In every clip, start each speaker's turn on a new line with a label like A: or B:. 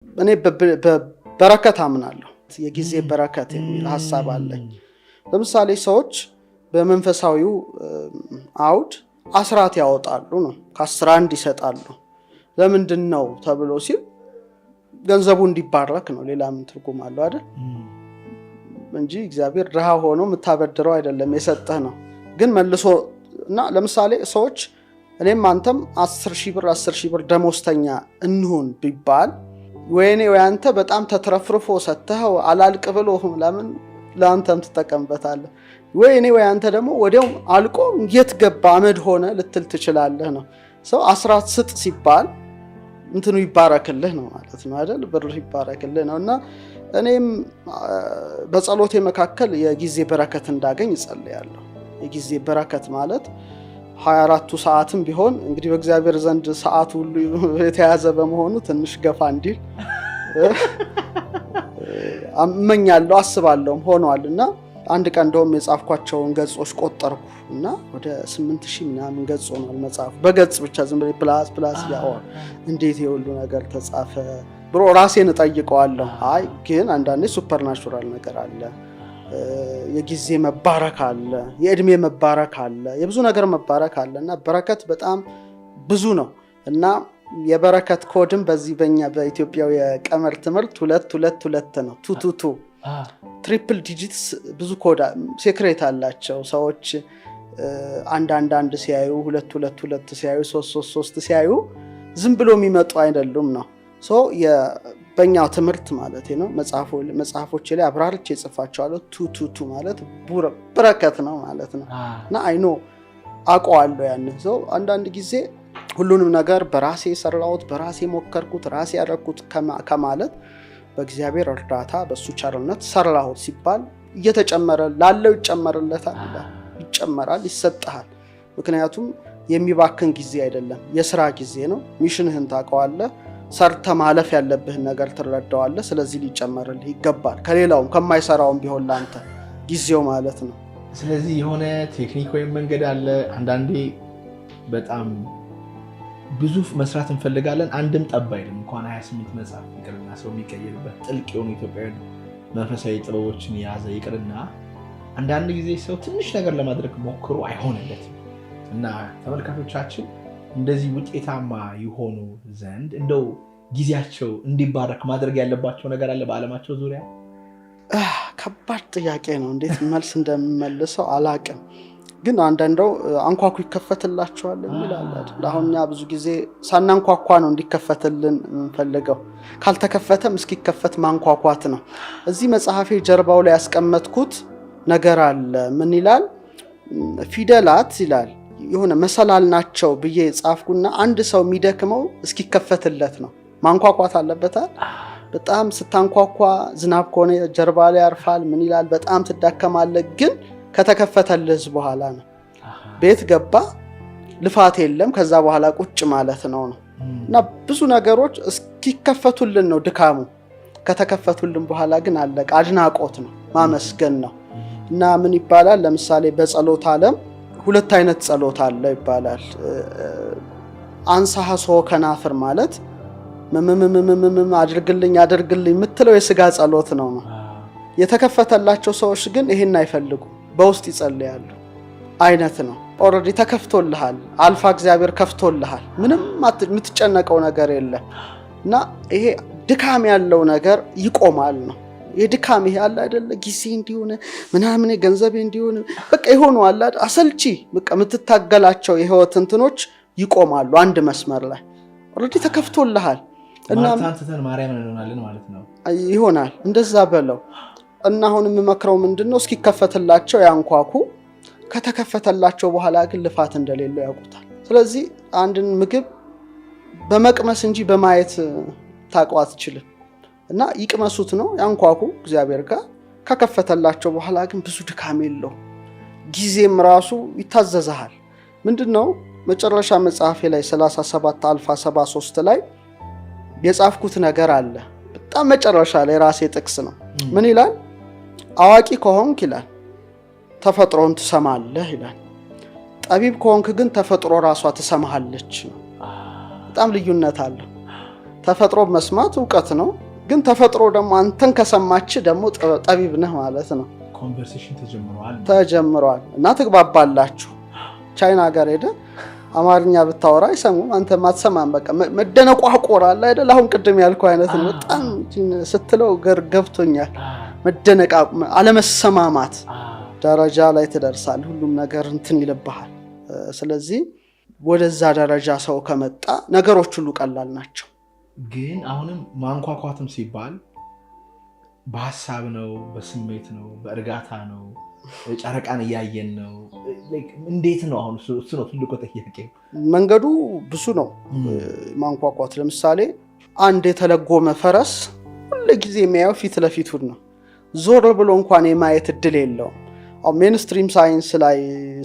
A: እኔ በበረከት አምናለሁ። የጊዜ በረከት የሚል ሐሳብ አለኝ። ለምሳሌ ሰዎች በመንፈሳዊው አውድ አስራት ያወጣሉ ነው፣ ከ11 ይሰጣሉ። ለምንድን ነው ተብሎ ሲል ገንዘቡ እንዲባረክ ነው። ሌላ ምን ትርጉም አለው አይደል? እንጂ እግዚአብሔር ድሃ ሆኖ የምታበድረው አይደለም፣ የሰጠህ ነው። ግን መልሶ እና ለምሳሌ ሰዎች እኔም አንተም 10,000 ብር ደሞዝተኛ እንሁን ቢባል ወይኔ ወይ አንተ በጣም ተትረፍርፎ ሰተኸው አላልቅ ብሎ ለምን ለአንተም ትጠቀምበታለህ? ወይኔ ወይ አንተ ደግሞ ወዲያው አልቆ የት ገባ አመድ ሆነ ልትል ትችላለህ ነው። ሰው አስራት ስጥ ሲባል እንትኑ ይባረክልህ ነው ማለት ነው አይደል? ብር ይባረክልህ ነውና እኔም በጸሎቴ መካከል የጊዜ በረከት እንዳገኝ እጸልያለሁ። የጊዜ በረከት ማለት 24ቱ ሰዓትም ቢሆን እንግዲህ በእግዚአብሔር ዘንድ ሰዓቱ ሁሉ የተያዘ በመሆኑ ትንሽ ገፋ እንዲል አመኛለሁ፣ አስባለሁም ሆኗልና አንድ ቀን እንደውም የጻፍኳቸውን ገጾች ቆጠርኩና ወደ 8,000 ምናምን ገጽ ሆኗል መጽሐፉ። በገጽ ብቻ ዝም ብሎ ፕላስ ያው እንዴት የሁሉ ነገር ተጻፈ ብሎ ራሴን እጠይቀዋለሁ። አይ ግን አንዳንዴ ሱፐርናቹራል ነገር አለ፣ የጊዜ መባረክ አለ፣ የእድሜ መባረክ አለ፣ የብዙ ነገር መባረክ አለና በረከት በጣም ብዙ ነው። እና የበረከት ኮድም በዚህ በእኛ በኢትዮጵያው የቀመር ትምህርት 222 ነው። 222 ትሪፕል ዲጂትስ ብዙ ኮድ ሴክሬት አላቸው። ሰዎች አንድ ሲያዩ 222 ሲያዩ 333 ሲያዩ ዝም ብሎ የሚመጡ አይደሉም ነው። በእኛው ትምህርት ማለት ነው መጽሐፎች ላይ አብራርቼ ጽፋቸዋለሁ። 222 ማለት በረከት ነው ማለት ነው። እና አይኖ አውቀዋለሁ ያንን ሰው አንዳንድ ጊዜ ሁሉንም ነገር በራሴ ሰራሁት፣ በራሴ ሞከርኩት፣ ራሴ ያደረኩት ከማለት በእግዚአብሔር እርዳታ በሱ ቸርነት ሰራሁት ሲባል እየተጨመረ ላለው ይጨመራል፣ ይሰጣል። ምክንያቱም የሚባክን ጊዜ አይደለም፣ የሥራ ጊዜ ነው። ሚሽንህን ታውቀዋለህ፣ ሰርተ ማለፍ ያለብህን ነገር ትረዳዋለህ። ስለዚህ ሊጨመርልህ ይገባል፣ ከሌላውም ከማይሰራውም ቢሆን ላንተ ጊዜው ማለት ነው።
B: ስለዚህ የሆነ ቴክኒክ ወይም መንገድ አለ። አንዳንዴ በጣም ብዙ መስራት እንፈልጋለን፣ አንድም ጠብ አይልም። እንኳን 28 መጽሐፍ ይቅርና ሰው የሚቀየርበት ጥልቅ የሆኑ ኢትዮጵያዊ መንፈሳዊ ጥበቦችን የያዘ ይቅርና አንዳንድ ጊዜ ሰው ትንሽ ነገር ለማድረግ ሞክሮ አይሆንለትም። እና ተመልካቾቻችን እንደዚህ ውጤታማ የሆኑ ዘንድ እንደው ጊዜያቸው እንዲባረክ ማድረግ ያለባቸው ነገር አለ በዓለማቸው ዙሪያ?
A: ከባድ ጥያቄ ነው። እንዴት መልስ እንደምመልሰው አላቅም። ግን አንዳንደው አንኳኩ ይከፈትላቸዋል የሚላል አይደል? አሁን እኛ ብዙ ጊዜ ሳናንኳኳ ነው እንዲከፈትልን የምንፈልገው። ካልተከፈተም እስኪከፈት ማንኳኳት ነው። እዚህ መጽሐፌ ጀርባው ላይ ያስቀመጥኩት ነገር አለ። ምን ይላል? ፊደላት ይላል የሆነ መሰላል ናቸው ብዬ ጻፍኩና አንድ ሰው የሚደክመው እስኪከፈትለት ነው። ማንኳኳት አለበታል። በጣም ስታንኳኳ ዝናብ ከሆነ ጀርባ ላይ ያርፋል። ምን ይላል? በጣም ትዳከማለህ። ግን ከተከፈተልህ በኋላ ነው። ቤት ገባ ልፋት የለም፣ ከዛ በኋላ ቁጭ ማለት ነው። እና ብዙ ነገሮች እስኪከፈቱልን ነው ድካሙ። ከተከፈቱልን በኋላ ግን አለቀ። አድናቆት ነው፣ ማመስገን ነው። እና ምን ይባላል? ለምሳሌ በጸሎት ዓለም 2 አይነት ጸሎት አለ ይባላል። አንሳሐ ሶ ከናፍር ማለት አድርግልኝ የምትለው የስጋ ጸሎት ነው። የተከፈተላቸው ሰዎች ግን ይሄን አይፈልጉም፣ በውስጥ ይጸልያሉ አይነት ነው። ኦልሬዲ ተከፍቶልሃል፣ አልፋ እግዚአብሔር ከፍቶልሃል፣ ምንም የምትጨነቀው ነገር የለም። እና ይሄ ድካም ያለው ነገር ይቆማል ነው። የድካም ይሄ አለ አይደለ? ጊዜ እንዲሆነ ምናምን ገንዘብ እንዲሆነ በቃ ይሆኑ አለ አሰልቺ በቃ የምትታገላቸው የህይወት እንትኖች ይቆማሉ አንድ መስመር ላይ። ኦልሬዲ ተከፍቶልሃል እና
B: ታንተን ማርያም እንሆናለን ማለት ነው
A: ይሆናል። እንደዛ በለው። እና አሁን የምመክረው ምንድነው? እስኪከፈትላቸው ያንኳኩ። ከተከፈተላቸው በኋላ ግን ልፋት እንደሌለው ያውቁታል። ስለዚህ አንድን ምግብ በመቅመስ እንጂ በማየት ታውቀው አትችልም። እና ይቅመሱት ነው ያንኳኩ እግዚአብሔር ጋር። ከከፈተላቸው በኋላ ግን ብዙ ድካም የለው፣ ጊዜም ራሱ ይታዘዛል። ምንድነው መጨረሻ መጽሐፌ ላይ 37 አልፋ 73 ላይ የጻፍኩት ነገር አለ። በጣም መጨረሻ ላይ ራሴ ጥቅስ ነው። ምን ይላል? አዋቂ ከሆንክ ይላል ተፈጥሮን ትሰማለህ ይላል። ጠቢብ ከሆንክ ግን ተፈጥሮ ራሷ ትሰማሃለች ነው። በጣም ልዩነት አለው። ተፈጥሮ መስማት እውቀት ነው። ግን ተፈጥሮ ደግሞ አንተን ከሰማች ደግሞ ጠቢብ ነህ ማለት ነው።
B: ኮንቨርሴሽን ተጀምሯል
A: እና ትግባባላችሁ። ቻይና ሀገር ሄደ አማርኛ ብታወራ አይሰሙም፣ አንተ ማትሰማም። በቃ መደነቋቆር አለ አይደል? አሁን ቅድም ያልኩ አይነት ነው። በጣም ስትለው ገብቶኛል። መደነቃቅ፣ አለመሰማማት ደረጃ ላይ ትደርሳል። ሁሉም ነገር እንትን ይልብሃል። ስለዚህ ወደዛ ደረጃ ሰው ከመጣ ነገሮች ሁሉ ቀላል ናቸው።
B: ግን አሁንም ማንኳኳትም ሲባል በሐሳብ ነው፣ በስሜት ነው፣ በእርጋታ ነው፣ ጨረቃን እያየን ነው። እንዴት ነው አሁን? እሱ ነው ትልቁ ጥያቄ።
A: መንገዱ ብዙ ነው ማንኳኳት። ለምሳሌ አንድ የተለጎመ ፈረስ ሁልጊዜ የሚያየው ፊት ለፊቱን ነው። ዞር ብሎ እንኳን የማየት እድል የለውም። ሜንስትሪም ሳይንስ ላይ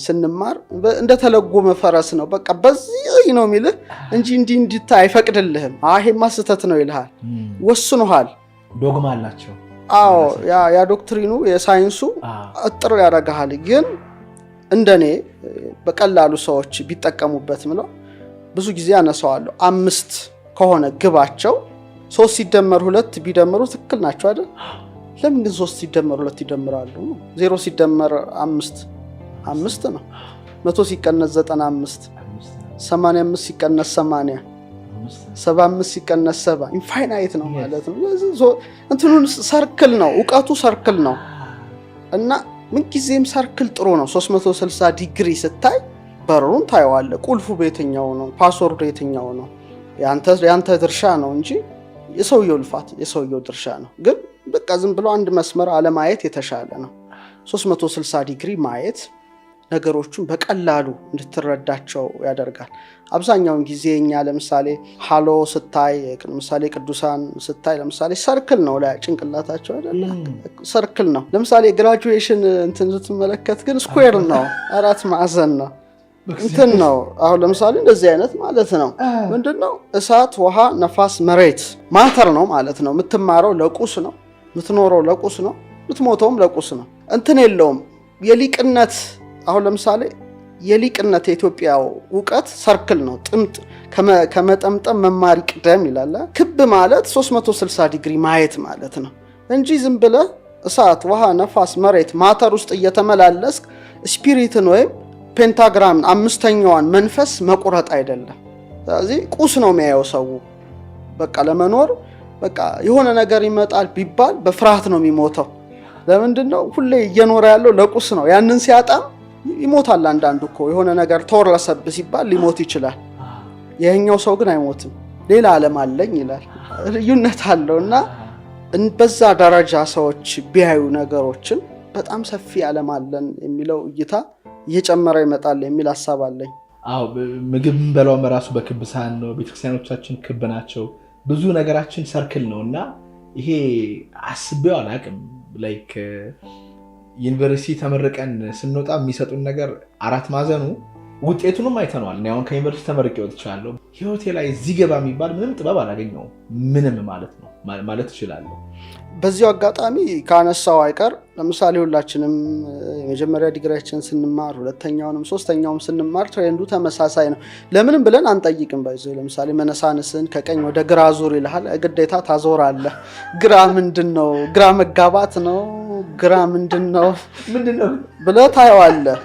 A: ስንማር እንደተለጎመ ፈረስ ነው። በቃ በዚህ ነው የሚልህ እንጂ እንዲህ እንድታይ አይፈቅድልህም። ይሄማ ስህተት ነው ይልሃል፣ ወስኖሃል።
B: ዶግማ አላቸው።
A: አዎ ያ ዶክትሪኑ የሳይንሱ እጥር ያደርግሃል። ግን እንደኔ በቀላሉ ሰዎች ቢጠቀሙበት ምለው ብዙ ጊዜ አነሳዋለሁ። 5 ከሆነ ግባቸው 3 ሲደመር 2 ቢደምሩ ትክክል ናቸው አይደል? ለምን ግን 3 ሲደመር 2 ይደምራሉ? 0 ሲደመር 5 ነው። 100 ሲቀነስ 95፣ 85 ሲቀነስ 80፣ 75 ሲቀነስ 70 ኢንፋይናይት ነው ማለት ነው። እንትኑን ሰርክል ነው፣ እውቀቱ ሰርክል ነው። እና ምንጊዜም ሰርክል ጥሩ ነው። 360 ዲግሪ ስታይ በሩን ታየዋለህ። ቁልፉ በየትኛው ነው? ፓስወርዱ የትኛው ነው? ያንተ ድርሻ ነው እንጂ የሰውየው ልፋት የሰውየው ድርሻ ነው። ግን በቃ ዝም ብሎ አንድ መስመር አለማየት የተሻለ ነው። 360 ዲግሪ ማየት ነገሮቹን በቀላሉ እንድትረዳቸው ያደርጋል። አብዛኛውን ጊዜ እኛ ለምሳሌ ሃሎ ስታይ፣ ለምሳሌ ቅዱሳን ስታይ ለምሳሌ ሰርክል ነው ላይ ጭንቅላታቸው አይደል? ሰርክል ነው። ለምሳሌ ግራጁዌሽን እንትን ስትመለከት ግን ስኩዌር ነው፣ 4 ማዕዘን ነው። እንትን ነው። አሁን ለምሳሌ እንደዚህ አይነት ማለት ነው። ምንድነው? እሳት፣ ውሃ፣ ነፋስ፣ መሬት ማተር ነው ማለት ነው። የምትማረው ለቁስ ነው፣ የምትኖረው ለቁስ ነው፣ የምትሞተውም ለቁስ ነው። እንትን የለውም የሊቅነት። አሁን ለምሳሌ የሊቅነት የኢትዮጵያው እውቀት ሰርክል ነው። ጥምጥ ከመጠምጠም መማር ይቅደም ይላል። ክብ ማለት 360 ዲግሪ ማየት ማለት ነው እንጂ ዝም ብለህ እሳት፣ ውሃ፣ ነፋስ፣ መሬት ማተር ውስጥ እየተመላለስክ ስፒሪትን ወይም ፔንታግራም 5ኛዋን መንፈስ መቁረጥ አይደለም። ስለዚህ ቁስ ነው የሚያየው ሰው። በቃ ለመኖር በቃ የሆነ ነገር ይመጣል ቢባል በፍርሃት ነው የሚሞተው። ለምንድነው? ሁሌ እየኖረ ያለው ለቁስ ነው። ያንን ሲያጣም ይሞታል። አንዳንዱ እኮ የሆነ ነገር ተወረሰብ ሲባል ሊሞት ይችላል። ይሄኛው ሰው ግን አይሞትም። ሌላ ዓለም አለኝ ይላል። ልዩነት አለውና በዛ ደረጃ ሰዎች ቢያዩ ነገሮችን በጣም ሰፊ ዓለም አለን የሚለው እይታ እየጨመረ ይመጣል የሚል ሐሳብ አለኝ።
B: ምግብ በላው መራሱ በክብ ሳህን ነው። ቤተክርስቲያኖቻችን ክብ ናቸው። ብዙ ነገራችን ሰርክል ነው እና ይሄ አስቤው አላቅም። ላይክ ዩኒቨርሲቲ ተመርቀን ስንወጣ የሚሰጡን ነገር 4 ማዕዘኑ ውጤቱንም አይተነዋል። እኔ አሁን ከዩኒቨርሲቲ ተመርቄ ወጥቻለሁ። ህይወቴ ላይ እዚህ ገባ የሚባል ምንም ጥበብ አላገኘሁም። ምንም ማለት እችላለሁ።
A: በዚሁ አጋጣሚ ካነሳው አይቀር ለምሳሌ ሁላችንም የመጀመሪያ ዲግሪያችን ስንማር 2ኛውንም 3ኛውም ስንማር ትሬንዱ ተመሳሳይ ነው። ለምንም ብለን አንጠይቅም። ለምሳሌ መነሳንስን ከቀኝ ወደ ግራ ዙር ይልሃል። ግዴታ ታዞራለህ። ግራ ምንድነው? ግራ መጋባት ነው። ግራ ምንድነው ብለህ ታየዋለህ።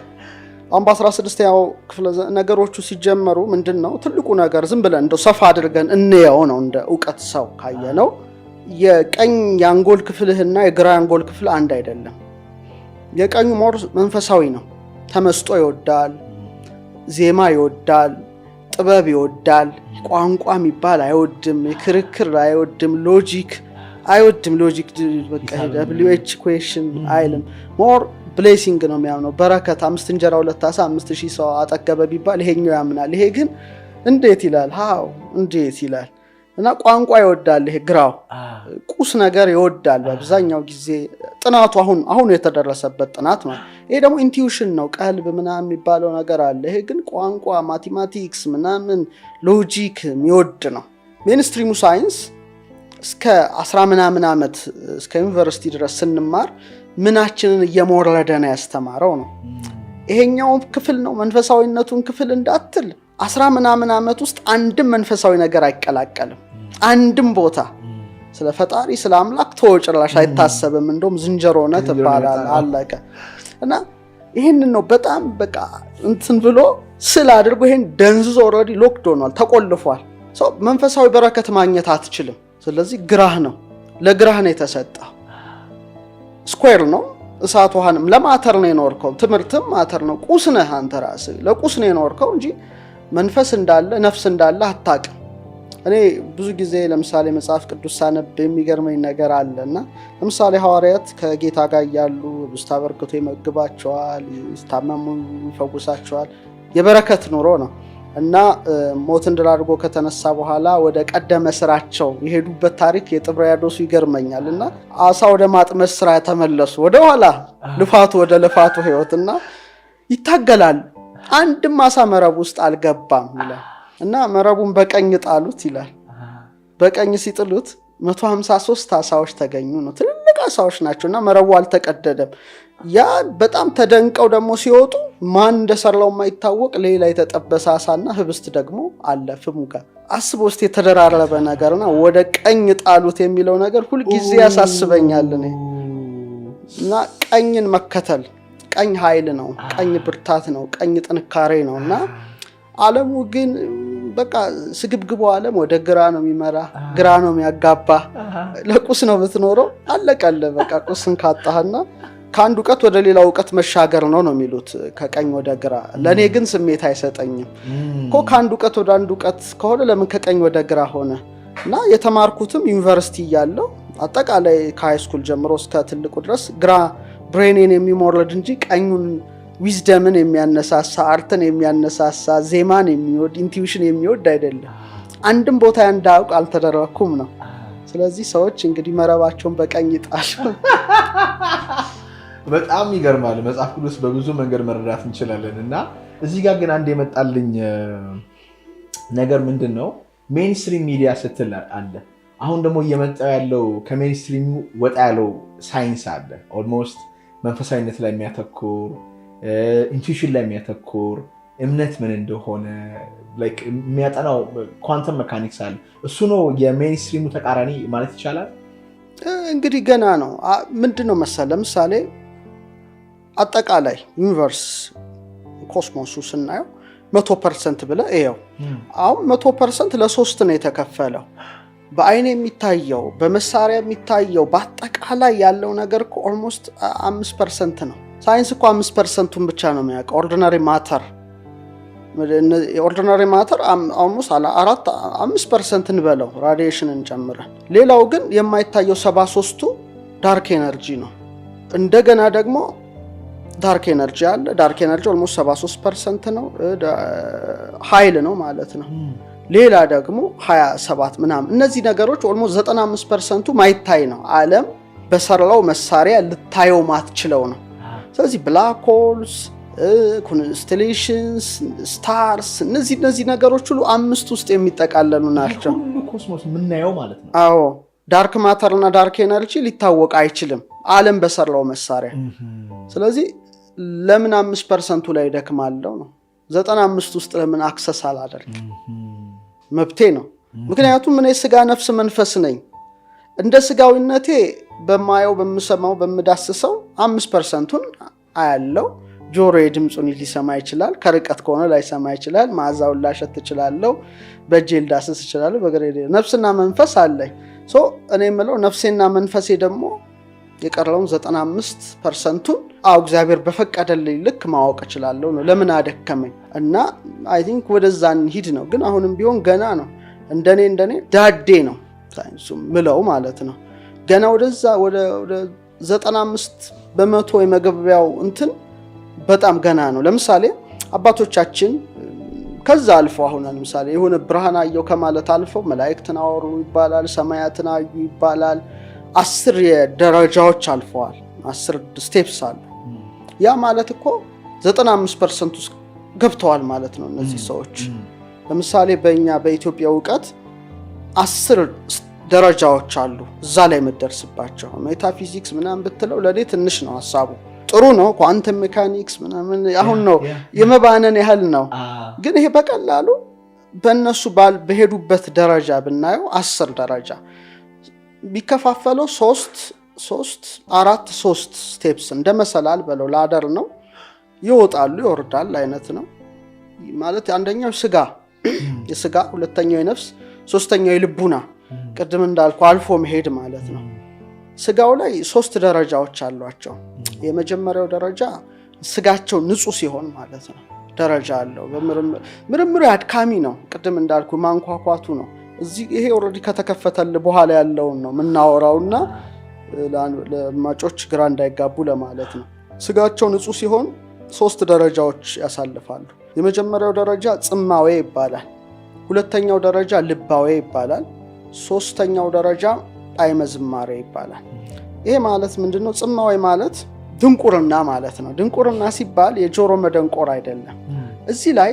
A: አሁን በ16ኛው ክፍለ ነገሮቹ ሲጀመሩ ምንድነው ትልቁ ነገር? ዝም ብለን እንደው ሰፋ አድርገን እንየው ነው። እንደ ዕውቀት ሰው ካየነው የቀኝ የአንጎል ክፍልህና የግራ የአንጎል ክፍል አንድ አይደለም። የቀኙ ሞር መንፈሳዊ ነው። ተመስጦ ይወዳል፣ ዜማ ይወዳል፣ ጥበብ ይወዳል። ቋንቋ የሚባል አይወድም፣ የክርክር አይወድም፣ ሎጂክ አይወድም። ሎጂክ በቃ WH ኩዌሽን አይልም። ሞር ብሌሲንግ ነው የሚያምነው። በረከት 5 እንጀራ 2 ዓሣ 5000 ሰው አጠገበ ቢባል ይሄኛው ያምናል። ይሄ ግን እንዴት ይላል? እንዴት ይላል? እና ቋንቋ ይወዳል። ይሄ ግራው ቁስ ነገር ይወዳል። በአብዛኛው ጊዜ ጥናቱ አሁን የተደረሰበት ጥናት ነው። ይሄ ደግሞ ኢንቲዩሽን ነው፣ ቀልብ ምናምን የሚባለው ነገር አለ። ይሄ ግን ቋንቋ፣ ማቴማቲክስ ምናምን ሎጂክ የሚወድ ነው። ሜንስትሪሙ ሳይንስ እስከ 10 ምናምን ዓመት እስከ ዩኒቨርሲቲ ድረስ ስንማር ምናችንን እየሞረደ ነው ያስተማረው ነው። ይሄኛው ክፍል ነው መንፈሳዊነቱን ክፍል እንዳትል 10 ምናምን ዓመት ውስጥ አንድም መንፈሳዊ ነገር አይቀላቀልም። አንድም ቦታ ስለ ፈጣሪ ስለ አምላክ ተወጭራሽ አይታሰብም። እንደውም ዝንጀሮ ነው ተባላል አለቀ። እና ይሄንን ነው በጣም በቃ እንትን ብሎ ስለ አድርጎ ይሄን ደንዝዞ ኦሬዲ ሎክድ ሆኗል፣ ተቆልፏል። መንፈሳዊ በረከት ማግኘት አትችልም። ስለዚህ ግራህ ነው፣ ለግራህ ነው የተሰጠው። ስኩዌር ነው እሳት ውሃንም ለማተር ነው የኖርከው። ትምህርትም ማተር ነው። ቁስ ነህ አንተ ራስህ፣ ለቁስ ነው የኖርከው እንጂ መንፈስ እንዳለ ነፍስ እንዳለ አታውቅም። እኔ ብዙ ጊዜ ለምሳሌ መጽሐፍ ቅዱስ ሳነብ የሚገርመኝ ነገር አለና ለምሳሌ ሐዋርያት ከጌታ ጋር ያሉ ብስታ በርክቶ ይመግባቸዋል፣ ይታመሙ ይፈውሳቸዋል። የበረከት ኑሮ ነው እና ሞትን ድል አድርጎ ከተነሳ በኋላ ወደ ቀደመ ስራቸው የሄዱበት ታሪክ የጥብርያዶሱ ይገርመኛል። እና አሳ ወደ ማጥመድ ስራ ተመለሱ፣ ወደ ኋላ ልፋቱ ወደ ልፋቱ ህይወትና ይታገላል። አንድም አሳ መረብ ውስጥ አልገባም ይላል እና መረቡን በቀኝ ጣሉት ይላል። በቀኝ ሲጥሉት 153 አሳዎች ተገኙ ነው። ትልልቅ አሳዎች ናቸውና መረቡ አልተቀደደም። ያ በጣም ተደንቀው ደግሞ ሲወጡ ማን እንደሰራው የማይታወቅ ሌላ የተጠበሰ አሳና ህብስት ደግሞ አለ ፍሙ ጋር። አስቦ ውስጥ የተደራረበ ነገርና ወደ ቀኝ ጣሉት የሚለው ነገር ሁሉ ጊዜ ያሳስበኛል እኔ። እና ቀኝን መከተል፣ ቀኝ ኃይል ነው፣ ቀኝ ብርታት ነው፣ ቀኝ ጥንካሬ ነውና ዓለሙ ግን በቃ ስግብግቡ ዓለም ወደ ግራ ነው የሚመራ፣ ግራ ነው የሚያጋባ። ለቁስ ነው የምትኖረው፣ አለቀለ በቃ ቁስን ካጣህና ከአንድ ዕውቀት ወደ ሌላ ዕውቀት መሻገር ነው የሚሉት ከቀኝ ወደ ግራ። ለኔ ግን ስሜት አይሰጠኝም እኮ ከአንድ ዕውቀት ወደ አንድ ዕውቀት ከሆነ ለምን ከቀኝ ወደ ግራ ሆነ? እና የተማርኩትም ዩኒቨርሲቲ ያለው አጠቃላይ ከሃይስኩል ጀምሮ እስከ ትልቁ ድረስ ግራ ብሬኔን የሚሞርድ እንጂ ቀኙን ዊዝደምን የሚያነሳሳ፣ አርትን የሚያነሳሳ፣ ዜማን የሚወድ፣ ኢንቲዩሽን የሚወድ አይደለም። አንድም ቦታ እንዳውቅ አልተደረኩም ነው። ስለዚህ ሰዎች እንግዲህ መረባቸውን በቀኝ ጣሉ።
B: በጣም ይገርማል። መጽሐፍ ቅዱስ በብዙ መንገድ መረዳት እንችላለን። እና እዚህ ጋር ግን አንድ የመጣልኝ ነገር ምንድን ነው፣ ሜንስትሪም ሚዲያ ስትል አለ። አሁን ደግሞ እየመጣው ያለው ከሜንስትሪም ወጣ ያለው ሳይንስ አለ። ኦልሞስት መንፈሳዊነት ላይ የሚያተኩር ኢንቱዊሽን ላይ የሚያተኩር እምነት ምን እንደሆነ የሚያጠናው ኳንተም መካኒክስ አለ። እሱ ነው የሜንስትሪሙ ተቃራኒ ማለት ይቻላል።
A: እንግዲህ ገና ነው። ምንድነው መሰለ፣ ለምሳሌ አጠቃላይ ዩኒቨርስ ኮስሞሱ ስናየው 100% ብለ ይሄው አሁን 100% ለሶስት ነው የተከፈለው። በአይን የሚታየው፣ በመሳሪያ የሚታየው፣ በአጠቃላይ ያለው ነገር ኦልሞስት 5% ነው። ሳይንስ እኮ 5%ን ብቻ ነው የሚያውቀው። ኦርዲናሪ ማተር ኦልሞስት 5% እንበለው ራዲዬሽንን ጨምረን። ሌላው ግን የማይታየው 73ቱ ዳርክ ኤነርጂ ነው። እንደገና ደግሞ ዳርክ ኤነርጂ አለ። ዳርክ ኤነርጂ ኦልሞስት 73% ነው፣ ኃይል ነው ማለት ነው። ሌላ ደግሞ 27 ምናምን። እነዚህ ነገሮች ኦልሞስት 95%ቱ ማይታይ ነው። ዓለም በሰራው መሳሪያ ልታየው ማትችለው ነው። ስለዚህ ብላክ ሆልስ፣ ኮንስቴሌሽንስ፣ ስታርስ እነዚህ ነገሮች ሁሉ 5 ውስጥ የሚጠቃለሉ ናቸው።
B: ሁሉ ኮስሞስ የምናየው ማለት ነው።
A: አዎ ዳርክ ማተር እና ዳርክ ኤነርጂ ሊታወቅ አይችልም ዓለም በሰራው መሳሪያ። ስለዚህ ለምን 5%ቱ ላይ ደክማለሁ ነው? 95 ውስጥ ለምን አክሰስ አላደርግ? መብቴ ነው። ምክንያቱም እኔ ስጋ ነፍስ መንፈስ ነኝ። እንደ ስጋዊነቴ በማየው በምሰማው በምዳስሰው 5%ቱን አያለው። ጆሮዬ ድምጹን ሊሰማ ይችላል፣ ከርቀት ከሆነ ላይሰማ ይችላል። መዓዛውን ላሸት እችላለሁ፣ በእጄ ልዳስስ እችላለሁ። በግሬ ነፍስና መንፈስ አለኝ። እኔ የምለው ነፍሴና መንፈሴ ደግሞ የቀረውን 95%ቱን እግዚአብሔር በፈቀደልኝ ልክ ማወቅ እችላለሁ ነው። ለምን አደከመኝ? እና አይ ቲንክ ወደዛ እንሂድ ነው። ግን አሁንም ቢሆን ገና ነው። እንደኔ ዳዴ ነው ሳይንሱ ምለው ማለት ነው። ገና ወደዛ ወደ 95% የመገቢያው እንትን በጣም ገና ነው። ለምሳሌ አባቶቻችን ከዛ አልፈው አሁን ለምሳሌ የሆነ ብርሃን አየው ከማለት አልፈው መላእክትን አወሩ ይባላል፣ ሰማያትን አዩ ይባላል። 10 የደረጃዎች አልፈዋል፣ 10 ስቴፕስ አሉ። ያ ማለት እኮ 95% ውስጥ ገብተዋል ማለት ነው እነዚህ ሰዎች። ለምሳሌ በእኛ በኢትዮጵያ ዕውቀት 10 ደረጃዎች አሉ እዛ ላይ መደርስባቸው። ሜታፊዚክስ ምናምን ብትለው ለኔ ትንሽ ነው ሐሳቡ። ጥሩ ነው ኳንተም ሜካኒክስ ምናምን አሁን ነው የመባነን ያህል ነው። ግን ይሄ በቀላሉ በእነሱ በሄዱበት ደረጃ ብናየው 10 ደረጃ ቢከፋፈለው 3 ስቴፕስ እንደመሰላል በለው ላደር ነው። ይወጣሉ ይወርዳል አይነት ነው ማለት። አንደኛው የስጋ ሁለተኛው የነፍስ ሶስተኛው የልቡና ቅድም እንዳልኩ አልፎ መሄድ ማለት ነው። ስጋው ላይ 3 ደረጃዎች አሏቸው። የመጀመሪያው ደረጃ ስጋቸው ንጹህ ሲሆን ማለት ነው ደረጃ አለው። ምርምሩ አድካሚ ነው። ቅድም እንዳልኩ ማንኳኳቱ ነው። ይሄ ኦልሬዲ ከተከፈተል በኋላ ያለውን ነው የምናወራውና ለማጮች ግራ እንዳይጋቡ ለማለት ነው። ስጋቸው ንጹህ ሲሆን 3 ደረጃዎች ያሳልፋሉ። የመጀመሪያው ደረጃ ጽማዌ ይባላል። ሁለተኛው ደረጃ ልባዌ ይባላል። ሶስተኛው ደረጃ ጣዕመ ዝማሬ ይባላል። ይሄ ማለት ምንድነው? ጽማዌ ማለት ድንቁርና ማለት ነው። ድንቁርና ሲባል የጆሮ መደንቆር አይደለም። እዚህ ላይ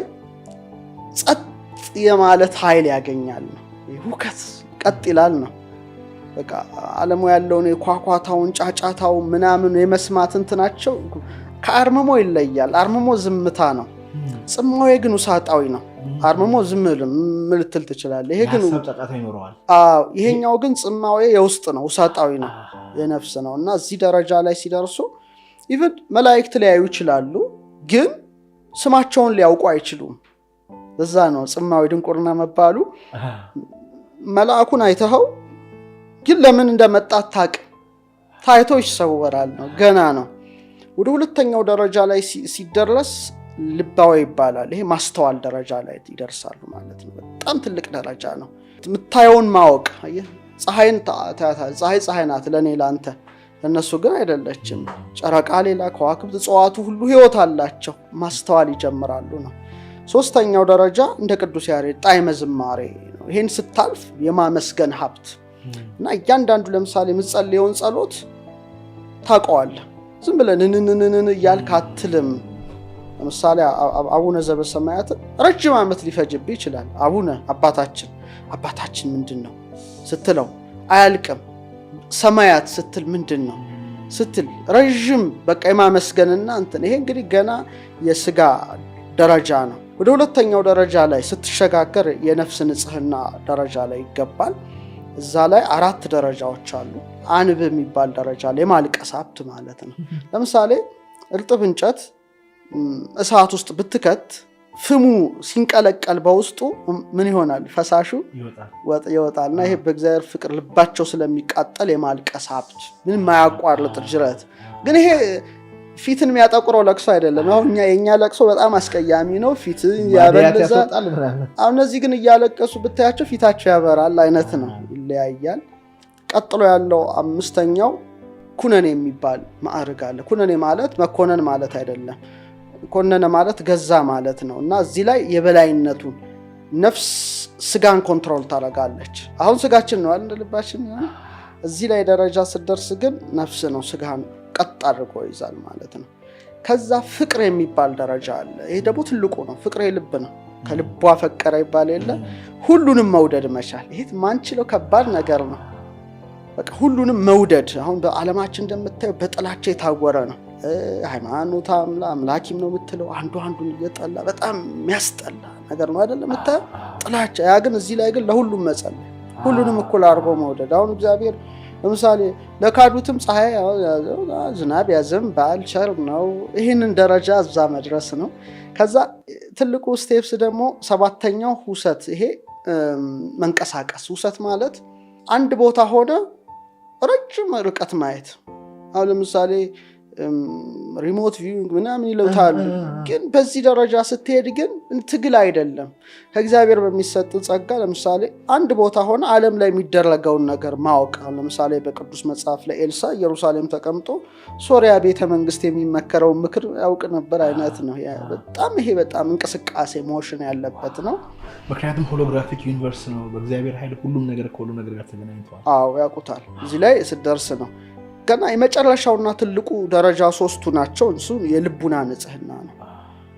A: ጸጥ የማለት ኃይል ያገኛል ነው። ሁከት ቀጥ ይላል ነው። በቃ ዓለሙ ያለውን የኳኳታውን ጫጫታው ምናምን የመስማት እንትናቸው ከአርምሞ ይለያል። አርምሞ ዝምታ ነው። ጽማዌ ግን ውሳጣዊ ነው። አርምሞ ዝም ልትል ትችላለህ። ይሄ ግን ይሄኛው ግን ጽማዌ የውስጥ ነው፣ ውሳጣዊ ነው፣ የነፍስ ነው። እና እዚህ ደረጃ ላይ ሲደርሱ ኢቭን መላእክት ሊያዩ ይችላሉ፣ ግን ስማቸውን ሊያውቁ አይችሉም። በዛ ነው ጽማዌ ድንቁርና መባሉ። መልአኩን አይተኸው ግን ለምን እንደመጣ አታውቅም። ታይቶ ይሰወራል ነው፣ ገና ነው። ወደ ሁለተኛው ደረጃ ላይ ሲደረስ ልባዌ ይባላል። ይሄ ማስተዋል ደረጃ ላይ ይደርሳሉ ማለት ነው። በጣም ትልቅ ደረጃ ነው። የምታየውን ማወቅ። ፀሐይን ታያታለህ። ፀሐይ ናት ለኔ ላንተ፣ ለነሱ ግን አይደለችም። ጨረቃ ሌላ፣ ከዋክብት እጽዋቱ ሁሉ ህይወት አላቸው። ማስተዋል ይጀምራሉ ነው። ሶስተኛው ደረጃ እንደ ቅዱስ ያሬድ ጣዕመ ዝማሬ ነው። ይሄን ስታልፍ የማመስገን ሀብት እና እያንዳንዱ ለምሳሌ የምትጸልየውን ጸሎት ታውቀዋለህ። ዝም ብለህ ንንንንን እያልክ አትልም። ለምሳሌ አቡነ ዘበሰማያት ረጅም ዓመት ሊፈጅብህ ይችላል። አባታችን ምንድን ነው ስትለው አያልቅም። ሰማያት ስትል ምንድን ነው ስትል ረጅም በቃ የማመስገንና እንትን። ይሄ እንግዲህ ገና የስጋ ደረጃ ነው። ወደ ሁለተኛው ደረጃ ላይ ስትሸጋገር የነፍስ ንጽህና ደረጃ ላይ ይገባል። እዛ ላይ 4 ደረጃዎች አሉ። አንብ የሚባል ደረጃ ላይ የማልቀስ ሀብት ማለት ነው። ለምሳሌ እርጥብ እንጨት እሳት ውስጥ ብትከት ፍሙ ሲንቀለቀል በውስጡ ምን ይሆናል? ፈሳሹ ይወጣል። እና ይሄ በእግዚአብሔር ፍቅር ልባቸው ስለሚቃጠል የማልቀስ ሀብት ምንም ማያቋርጥ ጅረት። ግን ይሄ ፊትን የሚያጠቁረው ለቅሶ አይደለም። አሁን የኛ ለቅሶ በጣም አስቀያሚ ነው። ፊት ያበለዛል። አሁን እነዚህ ግን እያለቀሱ ብታያቸው ፊታቸው ያበራል አይነት ነው። ይለያያል። ቀጥሎ ያለው 5ኛው ኩነኔ የሚባል ማዕረግ አለ። ኩነኔ ማለት መኮነን ማለት አይደለም። ኮነነ ማለት ገዛ ማለት ነው። እና እዚህ ላይ የበላይነቱን ነፍስ ስጋን ኮንትሮል ታደርጋለች። አሁን ስጋችን ነው አይደል ልባችን። እዚህ ላይ ደረጃ ስትደርስ ግን ነፍስ ነው ስጋን ቀጥ አድርጎ ይዛል ማለት ነው። ከዛ ፍቅር የሚባል ደረጃ አለ። ይሄ ደግሞ ትልቁ ነው። ፍቅር የልብ ነው። ከልቧ ፈቀረ ይባል የለ። ሁሉንም መውደድ መቻል። ይሄ ማንችለው ከባድ ነገር ነው። በቃ ሁሉንም መውደድ። አሁን በዓለማችን እንደምታየው በጥላቻ የታወረ ነው። ሃይማኖት አምላኪም ነው የምትለው አንዱን እየጠላ በጣም የሚያስጠላ ነገር ነው አይደለም የምታየው ጥላቻ። ያ ግን እዚህ ላይ ግን ለሁሉም መጸለይ፣ ሁሉንም እኩል አድርጎ መውደድ። አሁን እግዚአብሔር ለምሳሌ ለካዱትም ፀሐይ ዝናብ ያዘንባል፣ ቸር ነው። ይህንን ደረጃ እዛ መድረስ ነው። ከዛ ትልቁ ስቴፕስ ደግሞ 7ኛው ሁሰት። ይሄ መንቀሳቀስ። ሁሰት ማለት አንድ ቦታ ሆነ ረጅም ርቀት ማየት። አሁን ለምሳሌ ሪሞት ቪዊንግ ምናምን ይለውታሉ። ግን በዚህ ደረጃ ስትሄድ ግን ትግል አይደለም። ከእግዚአብሔር በሚሰጥ ጸጋ ለምሳሌ አንድ ቦታ ሆነ ዓለም ላይ የሚደረገውን ነገር ማወቅ። ለምሳሌ በቅዱስ መጽሐፍ ላይ ኤልሳ ኢየሩሳሌም ተቀምጦ ሶሪያ ቤተ መንግስት የሚመከረውን ምክር ያውቅ ነበር አይነት ነው። ይሄ በጣም እንቅስቃሴ ሞሽን ያለበት ነው።
B: ምክንያቱም ሆሎግራፊክ ዩኒቨርስ ነው። በእግዚአብሔር ኃይል ሁሉም ነገር ከሁሉ ነገር ጋር ተገናኝቷል።
A: ያውቁታል። እዚህ ላይ ስትደርስ ነው ገና የመጨረሻውና ትልቁ ደረጃ 3ቱ ናቸው። እሱ የልቡና ንጽህና ነው።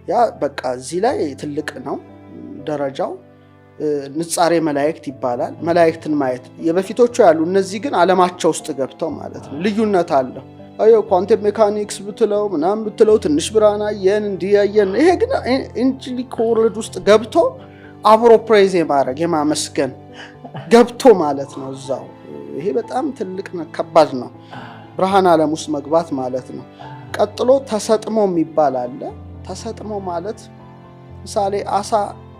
A: ያ በቃ እዚህ ላይ ትልቅ ነው ደረጃው። ንጻሬ መላእክት ይባላል። መላእክትን ማየት የበፊቶቹ ያሉ፣ እነዚህ ግን ዓለማቸው ውስጥ ገብተው ማለት ነው። ልዩነት አለው። ኳንተም ሜካኒክስ ብትለው ምናምን ብትለው ትንሽ ብርሃን አየን እንዲያየን። ይሄ ግን ኢንጂሊክ ወርልድ ውስጥ ገብቶ አብሮ ፕሬዝ የማድረግ የማመስገን ገብቶ ማለት ነው እዛው። ይሄ በጣም ትልቅ ከባድ ነው፣ ብርሃን ዓለም ውስጥ መግባት ማለት ነው። ቀጥሎ ተሰጥሞ የሚባል አለ። ተሰጥሞ ማለት ምሳሌ አሳ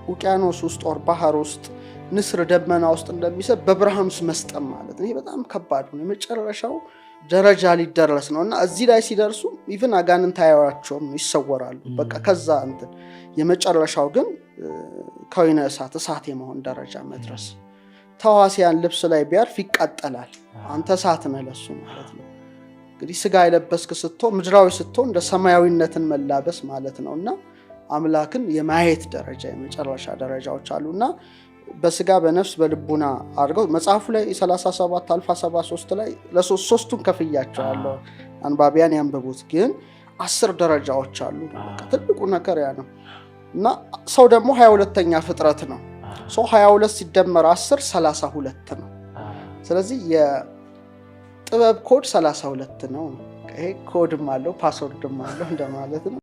A: ውቅያኖስ ውስጥ ወር ባህር ውስጥ ንስር ደመና ውስጥ እንደሚሰብ በብርሃን ውስጥ መስጠም ማለት ነው። ይሄ በጣም ከባድ ነው፣ የመጨረሻው ደረጃ ሊደረስ ነው እና እዚህ ላይ ሲደርሱ ኢቭን አጋንንት አያዩአቸውም፣ ይሰወራሉ። በቃ ከዛ እንትን የመጨረሻው ግን ከወይነ እሳት የመሆን ደረጃ መድረስ። ተዋሲያን ልብስ ላይ ቢያርፍ ይቃጠላል፣ አንተ እሳት ነህ ለሱ ማለት ነው። እንግዲህ ስጋ የለበስክ ስትሆን ምድራዊ ስትሆን እንደ ሰማያዊነትን መላበስ ማለት ነው እና አምላክን የማየት ደረጃ የመጨረሻ ደረጃዎች አሉና በስጋ በነፍስ በልቡና አድርገው መጽሐፉ ላይ 37 አልፋ 73 ላይ ለሶስቱን ከፍያቸዋለሁ፣ አንባቢያን ያንብቡት። ግን 10 ደረጃዎች አሉ። ትልቁ ነገር ያ ነው እና ሰው ደግሞ 22ኛ ፍጥረት ነው። ሰው 22 ሲደመር 10 32 ነው። ስለዚህ የጥበብ ኮድ 32 ነው። ይሄ ኮድም አለው ፓስወርድም አለው እንደማለት ነው።